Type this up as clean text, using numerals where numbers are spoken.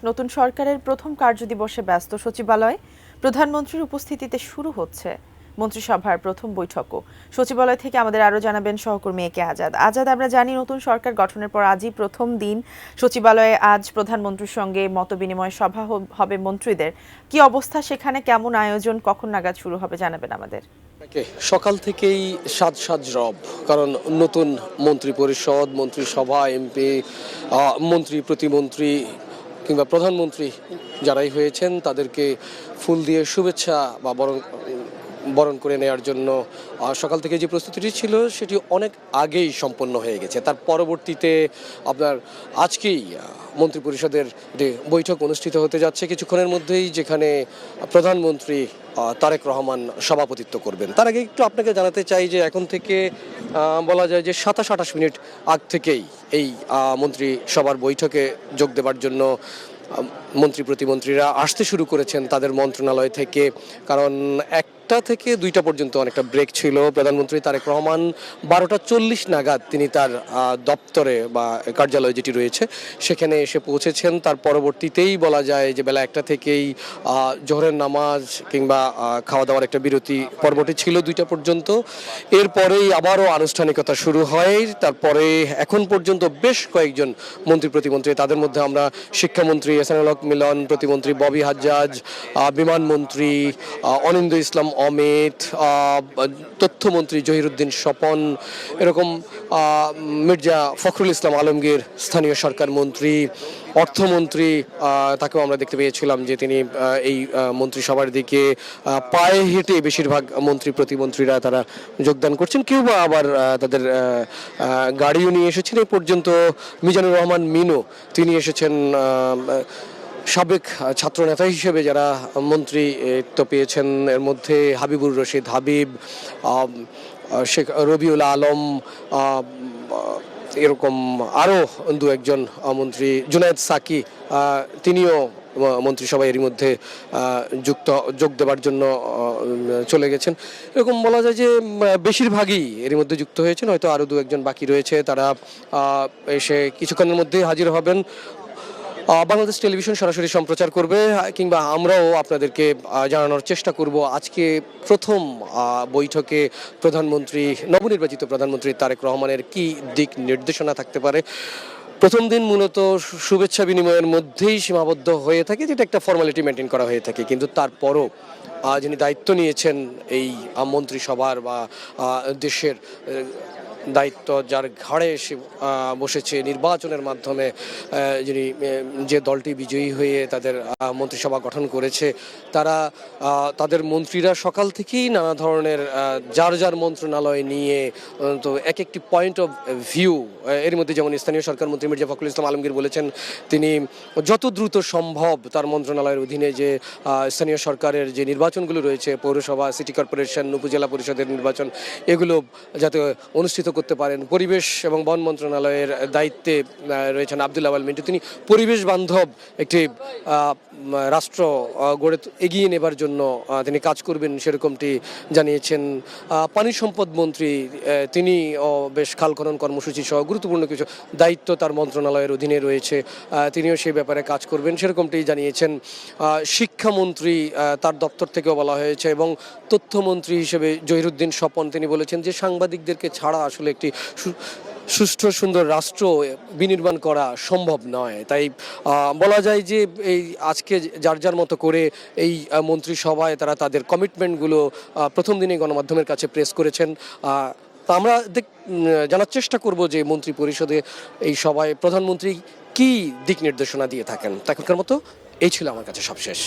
নতুন সরকারের প্রথম কার্যদিবসে ব্যস্ত সচিবালয়। প্রধানমন্ত্রীর উপস্থিতিতে শুরু হচ্ছে মন্ত্রিসভার প্রথম বৈঠকও। সচিবালয় থেকে আমাদের আরও জানাবেন সহকর্মী একে আজাদ। আমরা জানি নতুন সরকার গঠনের পর আজই প্রথম দিন সচিবালয়ে আজ প্রধানমন্ত্রীর সঙ্গে মতবিনিময় সভা হবে মন্ত্রীদের। কি অবস্থা সেখানে, কেমন আয়োজন, কখন নাগাদ শুরু হবে জানাবেন আমাদের। সকাল থেকেই সাজ রব, কারণ নতুন মন্ত্রী পরিষদ, মন্ত্রিসভা, এমপি, মন্ত্রী, প্রতিমন্ত্রী কিংবা প্রধানমন্ত্রী যারাই হয়েছেন তাদেরকে ফুল দিয়ে শুভেচ্ছা বা বরণ করে নেওয়ার জন্য সকাল থেকে যে প্রস্তুতিটি ছিল সেটি অনেক আগেই সম্পন্ন হয়ে গেছে। তার পরবর্তীতে আপনার আজকেই মন্ত্রিপরিষদের বৈঠক অনুষ্ঠিত হতে যাচ্ছে কিছুক্ষণের মধ্যেই, যেখানে প্রধানমন্ত্রী তারেক রহমান সভাপতিত্ব করবেন। তার আগে একটু আপনাকে জানাতে চাই যে এখন থেকে বলা যায় যে 27-28 মিনিট আগ থেকেই এই মন্ত্রিসভার বৈঠকে যোগ দেওয়ার জন্য মন্ত্রী প্রতিমন্ত্রীরা আসতে শুরু করেছেন তাদের মন্ত্রণালয় থেকে। কারণ 1টা থেকে 2টা পর্যন্ত অনেকটা ব্রেক ছিল। প্রধানমন্ত্রী তারেক রহমান 12টা 40 নাগাদ তিনি তার দপ্তরে বা কার্যালয় যেটি রয়েছে সেখানে এসে পৌঁছেছেন। তার পরবর্তীতেই বলা যায় যে বেলা 1টা থেকেই জোহরের নামাজ কিংবা খাওয়া দাওয়ার একটা বিরতি পর্বটি ছিল 2টা পর্যন্ত। এরপরেই আবারও আনুষ্ঠানিকতা শুরু হয়। তারপরে এখন পর্যন্ত বেশ কয়েকজন মন্ত্রী প্রতিমন্ত্রী, তাদের মধ্যে আমরা শিক্ষামন্ত্রী এহসানুল হক মিলন, প্রতিমন্ত্রী ববি হাজ্জাজ, বিমানমন্ত্রী অনিন্দ্য ইসলাম অমিত, তথ্যমন্ত্রী জহিরুদ্দিন স্বপন, এরকম মির্জা ফখরুল ইসলাম আলমগীর স্থানীয় সরকার মন্ত্রী, অর্থমন্ত্রী, তাকেও আমরা দেখতে পেয়েছিলাম যে তিনি এই মন্ত্রিসভার দিকে পায়ে হেঁটে বেশিরভাগ মন্ত্রী প্রতিমন্ত্রীরা তারা যোগদান করছেন। কেউ বা আবার তাদের গাড়িও নিয়ে এসেছেন। এই পর্যন্ত মিজানুর রহমান মিনু তিনি এসেছেন সাবেক ছাত্রনেতা হিসেবে যারা মন্ত্রিত্ব পেয়েছেন। এর মধ্যে হাবিবুর রশিদ হাবিব, শেখ রবিউল আলম, এরকম আরও 2-1জন মন্ত্রী, জুনায়েদ সাকি তিনিও মন্ত্রিসভায় এরই মধ্যে যোগ দেওয়ার জন্য চলে গেছেন। এরকম বলা যায় যে বেশিরভাগই এরই মধ্যে যুক্ত হয়েছেন, হয়তো আরও 2-1জন বাকি রয়েছে। তারা এসে কিছুক্ষণের মধ্যেই হাজির হবেন। বাংলাদেশ টেলিভিশন সরাসরি সম্প্রচার করবে, কিংবা আমরাও আপনাদেরকে জানানোর চেষ্টা করব আজকে প্রথম বৈঠকে প্রধানমন্ত্রী, নবনির্বাচিত প্রধানমন্ত্রী তারেক রহমানের কি দিক নির্দেশনা থাকতে পারে। প্রথম দিন মূলত শুভেচ্ছা বিনিময়ের মধ্যেই সীমাবদ্ধ হয়ে থাকে, যেটা একটা ফর্মালিটি মেনটেন করা হয়ে থাকে। কিন্তু তারপরও যিনি দায়িত্ব নিয়েছেন এই মন্ত্রিসভার বা দেশের দায়িত্ব যার ঘাড়ে এসে বসেছে নির্বাচনের মাধ্যমে, যিনি যে দলটি বিজয়ী হয়ে তাদের মন্ত্রিসভা গঠন করেছে, তারা তাদের মন্ত্রীরা সকাল থেকেই নানা ধরনের যার মন্ত্রণালয় নিয়ে তো একটি পয়েন্ট অফ ভিউ, এর মধ্যে যেমন স্থানীয় সরকার মন্ত্রী মির্জা ফখরুল ইসলাম আলমগীর বলেছেন তিনি যত দ্রুত সম্ভব তার মন্ত্রণালয়ের অধীনে যে স্থানীয় সরকারের যে নির্বাচনগুলো রয়েছে, পৌরসভা, সিটি কর্পোরেশন, উপজেলা পরিষদের নির্বাচন, এগুলো যাতে অনুষ্ঠিত করতে পারেন। পরিবেশ এবং বন মন্ত্রণালয়ের দায়িত্বে রয়েছেন আব্দুল আওয়াল মিন্টু, তিনি পরিবেশ বান্ধব একটি রাষ্ট্র গড়ে এগিয়ে নেবার জন্য তিনি কাজ করবেন সেরকমটি জানিয়েছেন। পানি সম্পদ মন্ত্রী তিনি বেশ খাল খনন কর্মসূচি সহ গুরুত্বপূর্ণ কিছু দায়িত্ব তার মন্ত্রণালয়ের অধীনে রয়েছে, তিনিও সেই ব্যাপারে কাজ করবেন সেরকমটি জানিয়েছেন। শিক্ষামন্ত্রী তার দপ্তর থেকেও বলা হয়েছে, এবং তথ্যমন্ত্রী হিসেবে জহিরুদ্দিন স্বপন তিনি বলেছেন যে সাংবাদিকদেরকে ছাড়া আসলে একটি সুষ্ঠু সুন্দর রাষ্ট্র বিনির্মাণ করা সম্ভব নয়। তাই বলা যায় যে এই আজকে যার মতো করে এই মন্ত্রিসভায় তারা তাদের কমিটমেন্টগুলো প্রথম দিনে গণমাধ্যমের কাছে প্রেস করেছেন। তা আমরা জানার চেষ্টা করব যে মন্ত্রী পরিষদে এই সভায় প্রধানমন্ত্রী কি দিক নির্দেশনা দিয়ে থাকেন। এখনকার মতো এই ছিল আমার কাছে সবশেষ।